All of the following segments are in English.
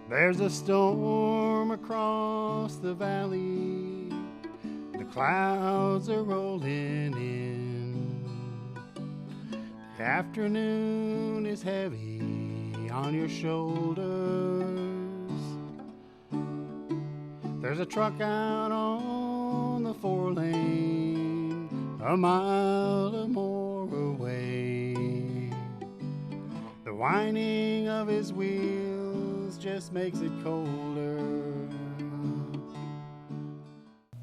There's a storm across the valley. The clouds are rolling in. The afternoon is heavy on your shoulders. There's a truck out on the 4-lane, a mile or more away. The whining of his wheels just makes it colder.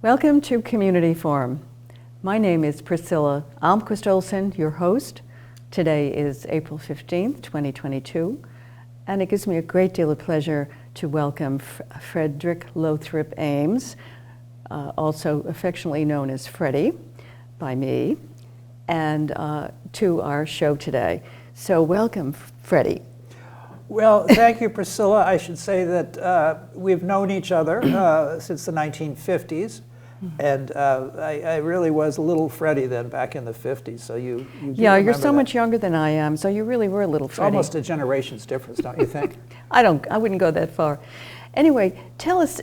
Welcome to Community Forum. My name is Priscilla Almquist-Olsen, your host. Today is April 15th, 2022, and it gives me a great deal of pleasure to welcome Frederick Lothrop Ames, also affectionately known as Freddie by me, and to our show today. So welcome, Freddie. Well, thank you, Priscilla. I should say that we've known each other since the 1950s, and I really was a little Freddie then back in the 50s. So you yeah, you're so much younger than I am, so you really were a little Freddie. It's almost a generation's difference, don't you think? I wouldn't go that far. Anyway, tell us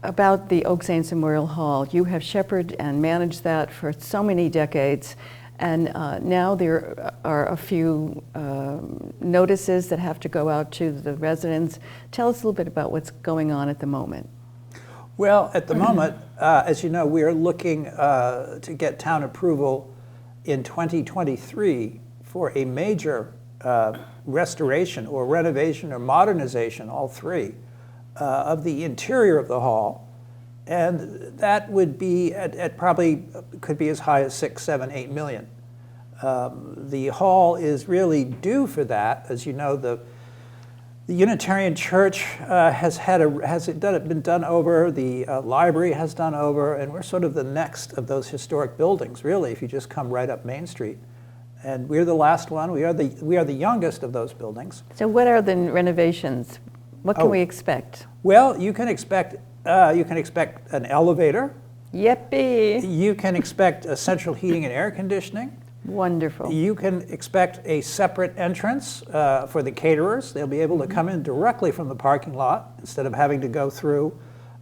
about the Oak Saints Memorial Hall. You have shepherded and managed that for so many decades, and now there are a few notices that have to go out to the residents. Tell us a little bit about what's going on at the moment. Well, at the moment, as you know, we are looking to get town approval in 2023 for a major restoration or renovation or modernization, all three, of the interior of the hall. And that would be at probably could be as high as 6, 7, 8 million. The hall is really due for that. As you know, the Unitarian Church has been done over, the library has done over, and we're sort of the next of those historic buildings, really, if you just come right up Main Street. And we're the last one. We are the youngest of those buildings. So what are the renovations? What can we expect? Well, you can expect an elevator. Yippee! You can expect a central heating and air conditioning. Wonderful. You can expect a separate entrance for the caterers. They'll be able to come in directly from the parking lot instead of having to go through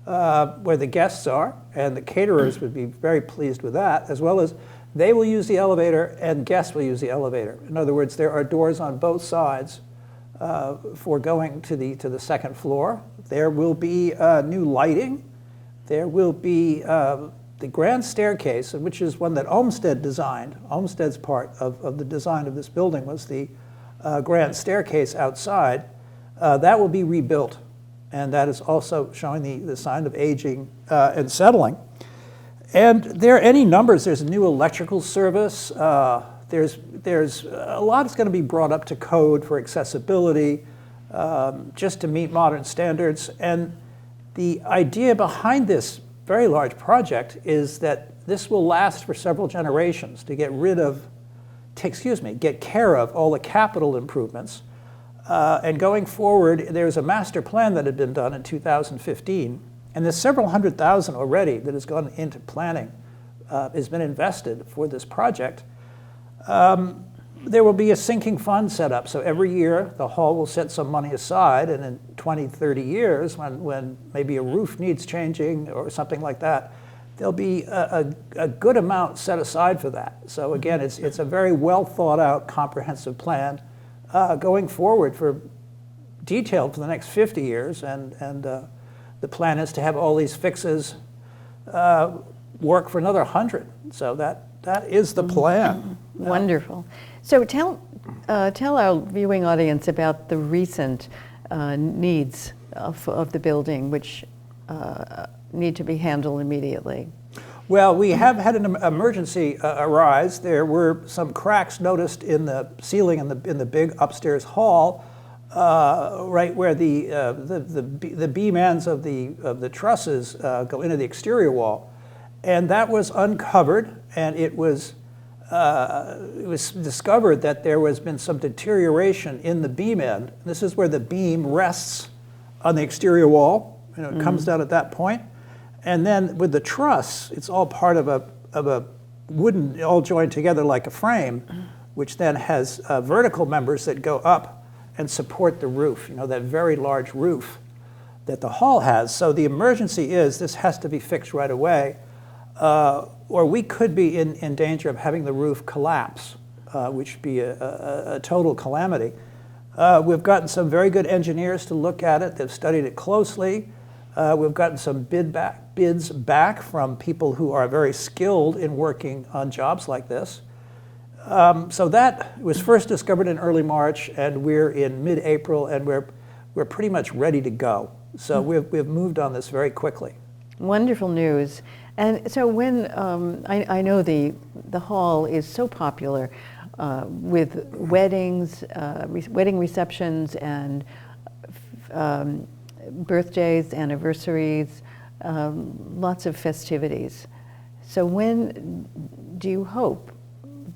where the guests are. And the caterers would be very pleased with that, as well as they will use the elevator and guests will use the elevator. In other words, there are doors on both sides for going to the second floor. There will be new lighting. There will be the grand staircase, which is one that Olmsted designed. Olmsted's part of the design of this building was the grand staircase outside. That will be rebuilt, and that is also showing the sign of aging and settling. And there are any numbers. There's a new electrical service. There's a lot that's going to be brought up to code for accessibility, just to meet modern standards. And the idea behind this very large project is that this will last for several generations to get care of all the capital improvements. And going forward, there's a master plan that had been done in 2015, and there's several $100,000 already that has gone into planning, has been invested for this project. There will be a sinking fund set up. So every year, the hall will set some money aside, and in 20, 30 years, when maybe a roof needs changing or something like that, there'll be a good amount set aside for that. So again, it's a very well thought out, comprehensive plan going forward detailed for the next 50 years. And the plan is to have all these fixes work for another 100. So that is the plan. Wonderful. So tell our viewing audience about the recent needs of the building, which need to be handled immediately. Well, we have had an emergency arise. There were some cracks noticed in the ceiling in the big upstairs hall, right where the beam ends of the trusses go into the exterior wall, and that was uncovered, and it was discovered that there has been some deterioration in the beam end. This is where the beam rests on the exterior wall. It comes down at that point. And then with the truss, it's all part of a wooden, all joined together like a frame, which then has vertical members that go up and support the roof, that very large roof. that the hall has. So the emergency is this has to be fixed right away, or we could be in danger of having the roof collapse, which would be a total calamity. We've gotten some very good engineers to look at it. They've studied it closely. We've gotten some bids back from people who are very skilled in working on jobs like this. So that was first discovered in early March, and we're in mid-April, and we're pretty much ready to go. So we've moved on this very quickly. Wonderful news. And so when, I know the hall is so popular with weddings, wedding receptions, and birthdays, anniversaries, lots of festivities. So when do you hope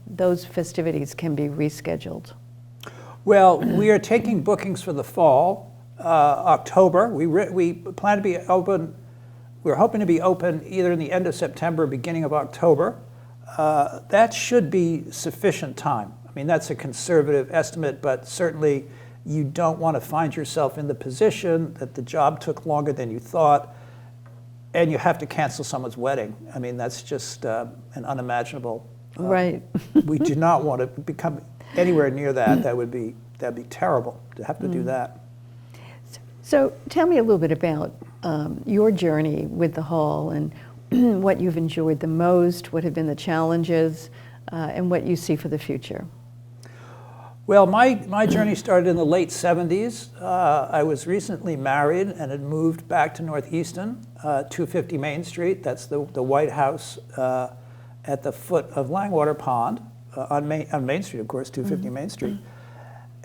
those festivities can be rescheduled? Well, we are taking bookings for the fall, October. We plan to be open. We're hoping to be open either in the end of September, beginning of October. That should be sufficient time. I mean, that's a conservative estimate, but certainly you don't want to find yourself in the position that the job took longer than you thought, and you have to cancel someone's wedding. I mean, that's just an unimaginable. Right. We do not want to become anywhere near that. That'd be terrible to have to do that. So tell me a little bit about your journey with the hall and what you've enjoyed the most, what have been the challenges, and what you see for the future. Well, my journey started in the late 70s. I was recently married and had moved back to Northeastern, 250 Main Street. That's the White House at the foot of Langwater Pond, on Main Street, of course, 250 Main Street.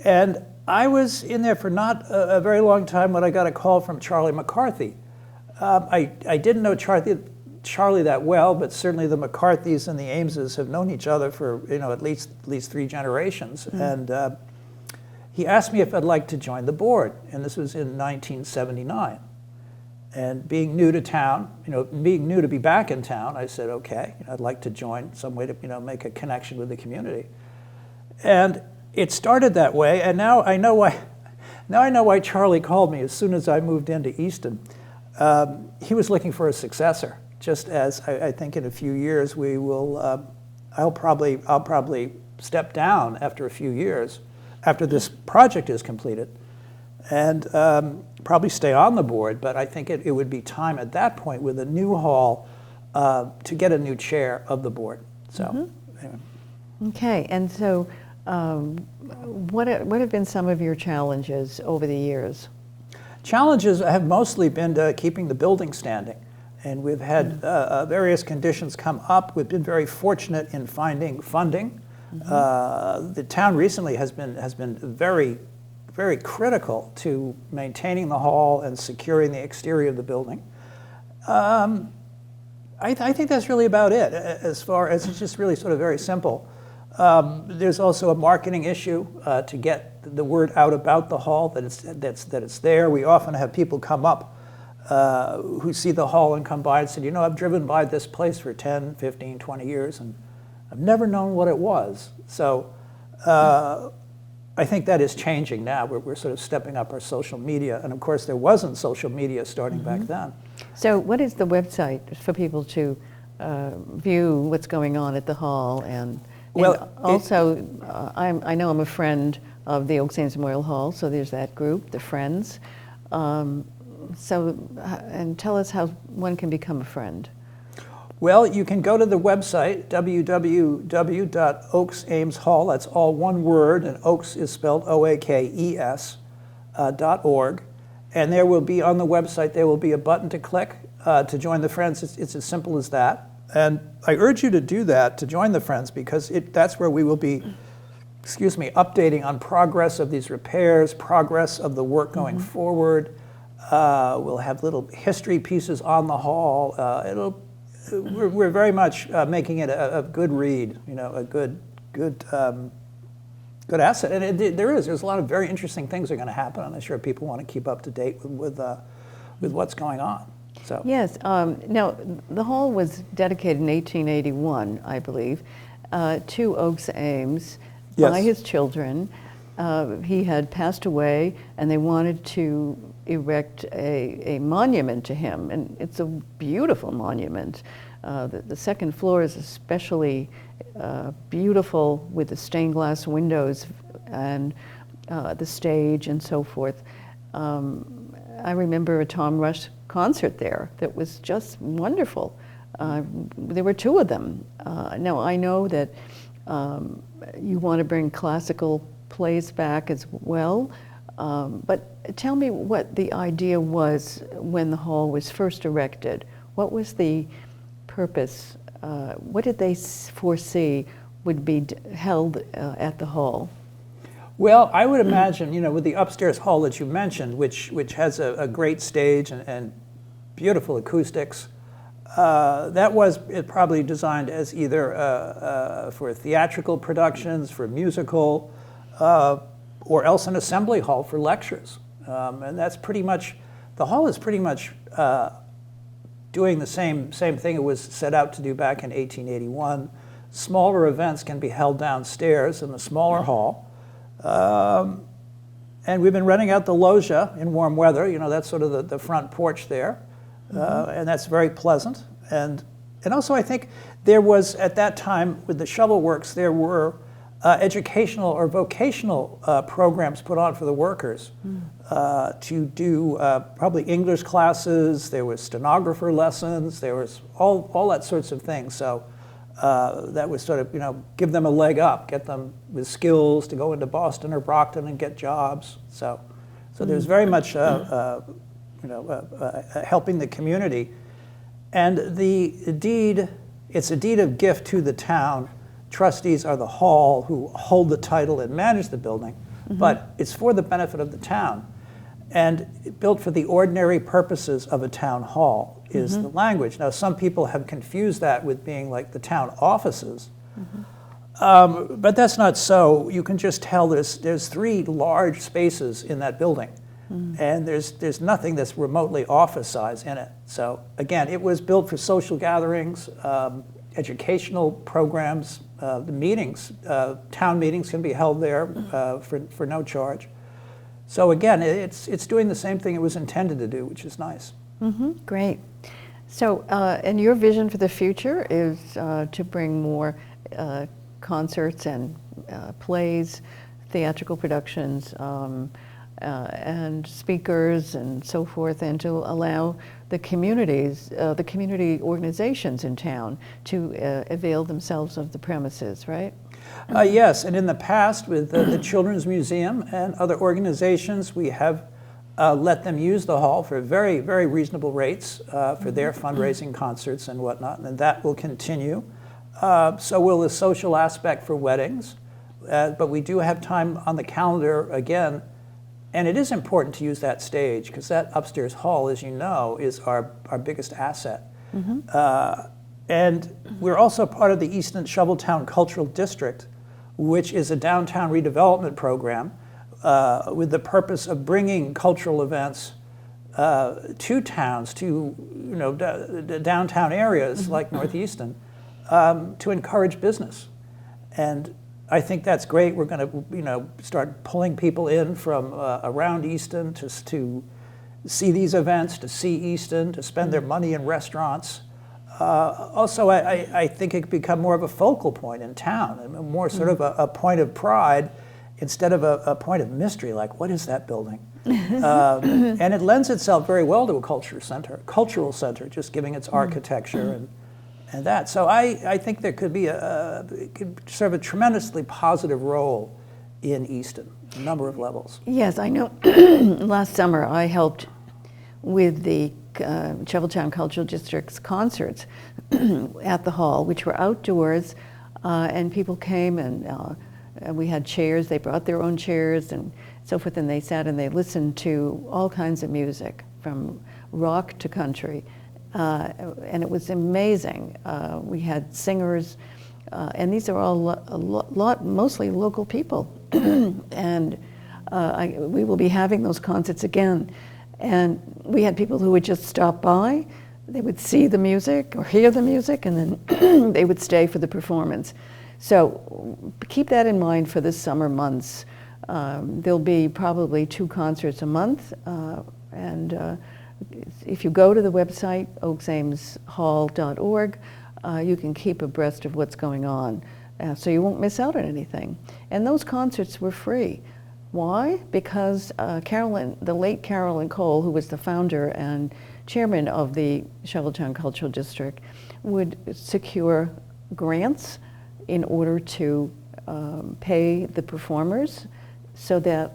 And I was in there for not a very long time when I got a call from Charlie McCarthy. I didn't know Charlie that well, but certainly the McCarthys and the Ameses have known each other for at least 3 generations. And he asked me if I'd like to join the board, and this was in 1979. And being new to town, being new to be back in town, I said, okay, I'd like to join some way to make a connection with the community. And it started that way, and now I know why. Now I know why Charlie called me as soon as I moved into Easton. He was looking for a successor. Just as I think in a few years we will, I'll probably step down after a few years, after this project is completed, and probably stay on the board. But I think it would be time at that point with a new hall to get a new chair of the board. So, anyway. Okay, and so what have been some of your challenges over the years? Challenges have mostly been keeping the building standing. And we've had various conditions come up. We've been very fortunate in finding funding. The town recently has been very, very critical to maintaining the hall and securing the exterior of the building. I think that's really about it. As far as it's just really sort of very simple. There's also a marketing issue to get the word out about the hall that it's there. We often have people come up who see the hall and come by and said, I've driven by this place for 10, 15, 20 years, and I've never known what it was. So I think that is changing now. We're sort of stepping up our social media. And of course, there wasn't social media starting back then. So what is the website for people to view what's going on at the hall? And also, I know I'm a friend of the Oaks Ames Memorial Hall, so there's that group, the Friends. And tell us how one can become a friend. Well, you can go to the website, www.oaksameshall, that's all one word, and Oaks is spelled O-A-K-E-S, .org. And there will be, on the website, there will be a button to click to join the Friends. It's as simple as that. And I urge you to do that, to join the Friends, because that's where we will be, updating on progress of these repairs, progress of the work going forward. We'll have little history pieces on the hall. We're very much making it a good read, a good asset. And there's a lot of very interesting things that are going to happen. I'm sure people want to keep up to date with what's going on. So yes. Now the hall was dedicated in 1881, I believe, to Oaks Ames by his children. he had passed away, and they wanted to erect a monument to him, and it's a beautiful monument. The second floor is especially beautiful with the stained glass windows and the stage and so forth. I remember a Tom Rush concert there that was just wonderful. There were two of them. Now I know that you want to bring classical plays back as well, but tell me what the idea was when the hall was first erected. What was the purpose? What did they foresee would be held at the hall? Well, I would imagine, with the upstairs hall that you mentioned, which has a great stage and beautiful acoustics, that was probably designed as either for theatrical productions, for musical, or else an assembly hall for lectures. And that's pretty much, the hall is pretty much doing the same thing it was set out to do back in 1881. Smaller events can be held downstairs in the smaller hall. And we've been renting out the loggia in warm weather. That's sort of the front porch there. And that's very pleasant. And also I think there was, at that time, with the shovel works, there were educational or vocational programs put on for the workers to do probably English classes. There was stenographer lessons. There was all that sorts of things. So that was sort of, give them a leg up, get them with skills to go into Boston or Brockton and get jobs. So there's very much, helping the community. And the deed, it's a deed of gift to the town. Trustees are the hall who hold the title and manage the building, but it's for the benefit of the town. And built for the ordinary purposes of a town hall is the language. Now, some people have confused that with being like the town offices, but that's not so. You can just tell there's three large spaces in that building, and there's nothing that's remotely office size in it. So again, it was built for social gatherings, educational programs, the meetings, town meetings can be held there for no charge. So again, it's doing the same thing it was intended to do, which is nice. Great. So, and your vision for the future is to bring more concerts and plays, theatrical productions, and speakers and so forth, and to allow the communities, the community organizations in town to avail themselves of the premises, right? Yes, and in the past with the Children's Museum and other organizations, we have let them use the hall for very, very reasonable rates for their fundraising concerts and whatnot, and that will continue. So will the social aspect for weddings, but we do have time on the calendar again, and it is important to use that stage because that upstairs hall, as you know, is our biggest asset. And we're also part of the Easton Shoveltown Cultural District, which is a downtown redevelopment program with the purpose of bringing cultural events to towns, to the downtown areas like North Easton, to encourage business. And I think that's great. We're going to start pulling people in from around Easton to see these events, to see Easton, to spend their money in restaurants. Also, I think it could become more of a focal point in town, and more sort of a point of pride instead of a point of mystery, like, what is that building? And it lends itself very well to a cultural center, just giving its architecture and that. So I think there could be it could serve a tremendously positive role in Easton, a number of levels. Yes, I know. Last summer I helped with the Shoveltown Cultural District's concerts at the hall, which were outdoors, and people came and we had chairs. They brought their own chairs and so forth, and they sat and they listened to all kinds of music, from rock to country, and it was amazing. We had singers, and these are all mostly local people, and we will be having those concerts again. And we had people who would just stop by, they would see the music or hear the music, and then they would stay for the performance. So keep that in mind for the summer months. There'll be probably 2 concerts a month, and if you go to the website, oaksameshall.org, you can keep abreast of what's going on, so you won't miss out on anything. And those concerts were free. Why? Because the late Carolyn Cole, who was the founder and chairman of the Charlottetown Cultural District, would secure grants in order to pay the performers so that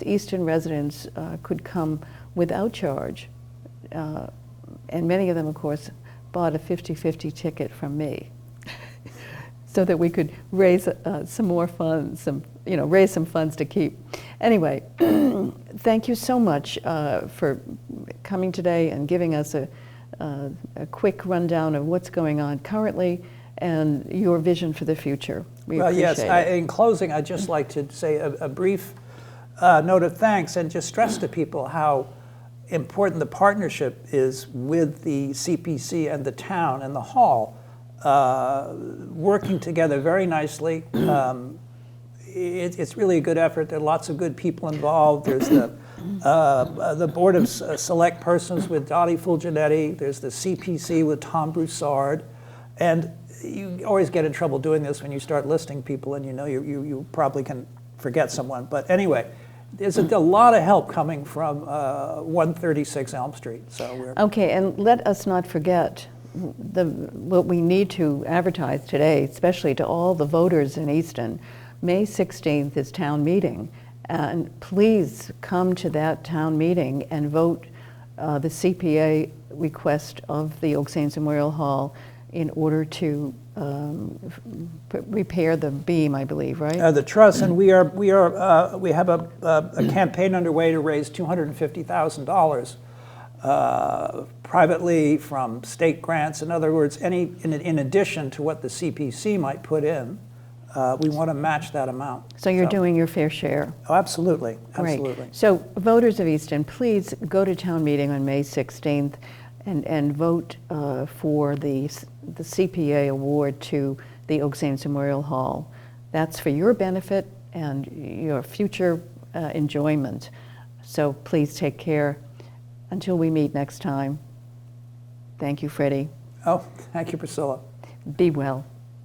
Easton residents could come without charge. And many of them, of course, bought a 50-50 ticket from me so that we could raise some more funds, raise some funds to keep. Anyway, thank you so much for coming today and giving us a quick rundown of what's going on currently and your vision for the future. We appreciate it. In closing, I'd just like to say a brief note of thanks and just stress to people how important the partnership is with the CPC and the town and the hall, working together very nicely. It's really a good effort. There are lots of good people involved. There's the Board of Select Persons with Dottie Fulginetti. There's the CPC with Tom Broussard. And you always get in trouble doing this when you start listing people and you probably can forget someone. But anyway, there's a lot of help coming from 136 Elm Street. So okay, and let us not forget what we need to advertise today, especially to all the voters in Easton. May 16th is town meeting, and please come to that town meeting and vote the CPA request of the Oak Saints Memorial Hall in order to repair the beam, I believe, right? The truss, and we have a campaign underway to raise $250,000 privately from state grants. In other words, in addition to what the CPC might put in, we want to match that amount. So you're doing your fair share. Oh, absolutely, absolutely. Great. So voters of Easton, please go to town meeting on May 16th and vote for the CPA award to the Oak Saints Memorial Hall. That's for your benefit and your future enjoyment. So please take care. Until we meet next time. Thank you, Freddie. Oh, thank you, Priscilla. Be well.